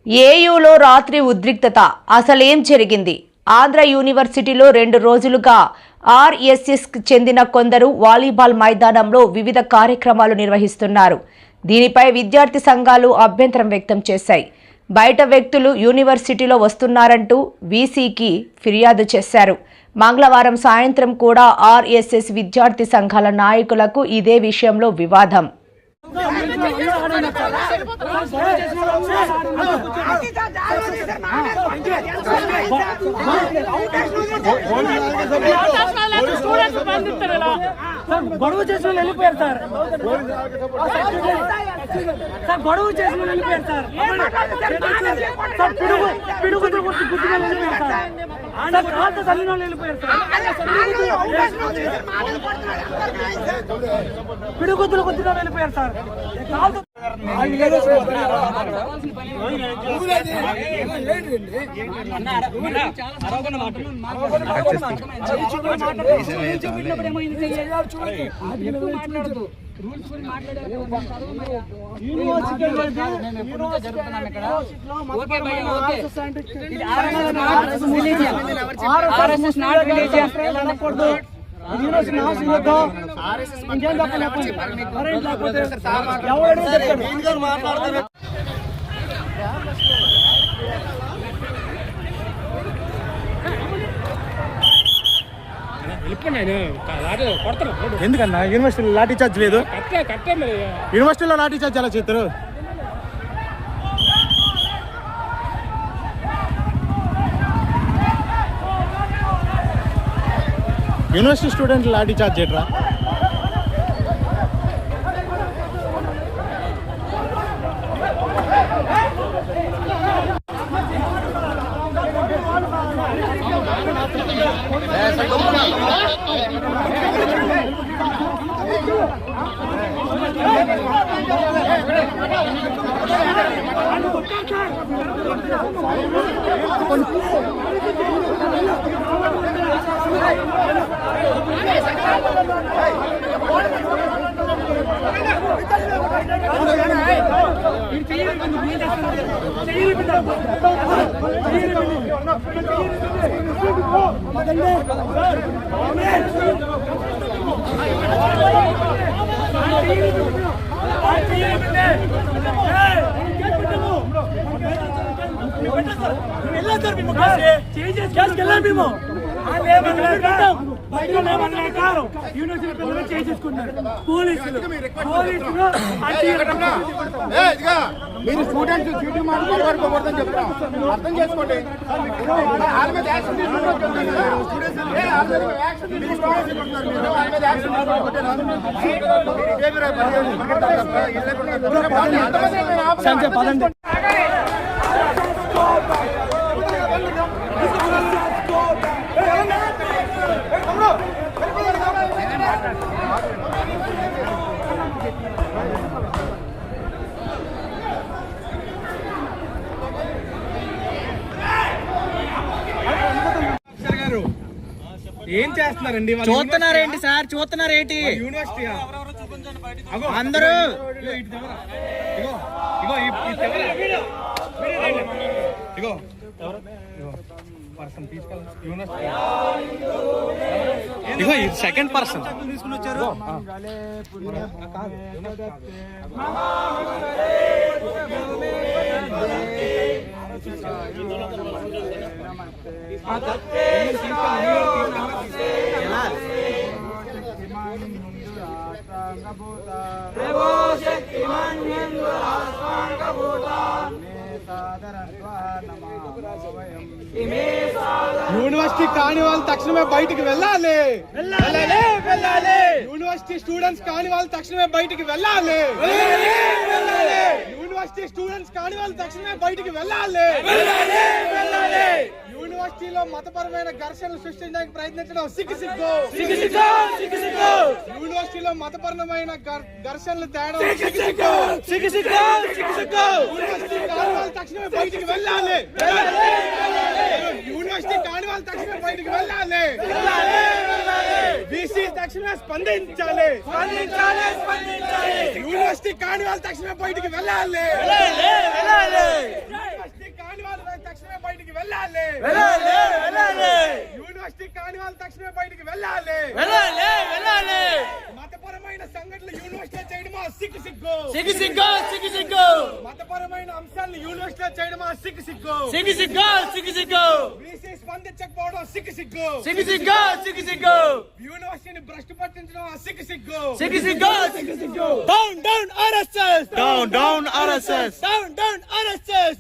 ఏయూలో రాత్రి ఉద్రిక్తత అసలేం జరిగింది? ఆంధ్ర యూనివర్సిటీలో 2 రోజులుగా ఆర్ఎస్ఎస్కి చెందిన కొందరు వాలీబాల్ మైదానంలో వివిధ కార్యక్రమాలు నిర్వహిస్తున్నారు. దీనిపై విద్యార్థి సంఘాలు అభ్యంతరం వ్యక్తం చేశాయి. బయట వ్యక్తులు యూనివర్సిటీలో వస్తున్నారంటూ వీసీకి ఫిర్యాదు చేశారు. మంగళవారం సాయంత్రం కూడా ఆర్ఎస్ఎస్ విద్యార్థి సంఘాల నాయకులకు ఇదే విషయంలో వివాదం. గొడవ చేసిన వెళ్ళిపోయారు సార్. గొడవ చేసిన వెళ్ళిపోయారు సార్. పిడుగుతులు కొట్టి గుర్తుగా వెళ్ళిపోయారు సార్. కాళ్ళతో తల్లిన వెళ్ళిపోయారు సార్. పిడుగుతులు కొద్దిగా వెళ్ళిపోయారు సార్. ఎందుకన్నా యూనివర్సిటీలో లాఠీ చార్జ్ లేదు? యూనివర్సిటీలో లాఠీ చార్జ్ ఎలా చేస్తారు? యూనివర్సిటీ స్టూడెంట్ లాఠీ చార్జ్ చేయట్రా? మీరు స్టూడెంట్స్ చీటీ మాట్లాడుకోకూడదని చెప్తాం, అర్థం చేసుకోండి. ఏం చేస్తున్నారండి? చూస్తున్నారేంటి సార్? చూస్తున్నారేంటి? యూనివర్సిటీ అందరూ ఇగో సెకండ్ పర్సన్ తీసుకుని వచ్చారు. యూనివర్సిటీ కాని వాళ్ళు తక్షణమే బయటికి వెళ్ళాలి. యూనివర్సిటీ స్టూడెంట్స్ కాని వాళ్ళు తక్షణమే బయటికి వెళ్ళాలి. యూనివర్సిటీ స్టూడెంట్స్ కాని వాళ్ళు తక్షణమే బయటికి వెళ్ళాలి. యూనివర్సిటీలో మతపరమైన ఘర్షణలు సృష్టించడానికి ప్రయత్నించడం సిగ్గు. యూనివర్సిటీలో మతపరమైన ఘర్షణలు తేడా తక్షణమే బయటికి వెళ్ళాలి. యూనివర్సిటీ కాని వాళ్ళు తక్షణమే బయటికి వెళ్ళాలి. బీసీ తక్షణమే స్పందించాలి. యూనివర్సిటీ కాని వాళ్ళు తక్షణమే బయటికి వెళ్ళాలి. సిగ్గు సిగ్గు సిగ్గు సిగ్గు మతపరమైన అంశాలను యూనివర్సిటీలో చేయడం సిగ్గు సిగ్గు సిగ్గు సిగ్గు సిగ్గు సిగ్గు బీసీ స్పందించకపోవడం సిగ్గు సిగ్గు సిగ్గు సిగ్గు సిగ్గు సిగ్గు యూనివర్సిటీని భ్రష్టు పట్టించడం సిగ్గు సిగ్గు సిగ్గు సిగ్గు సిగ్గు సిగ్గు down down RSS down down RSS down down RSS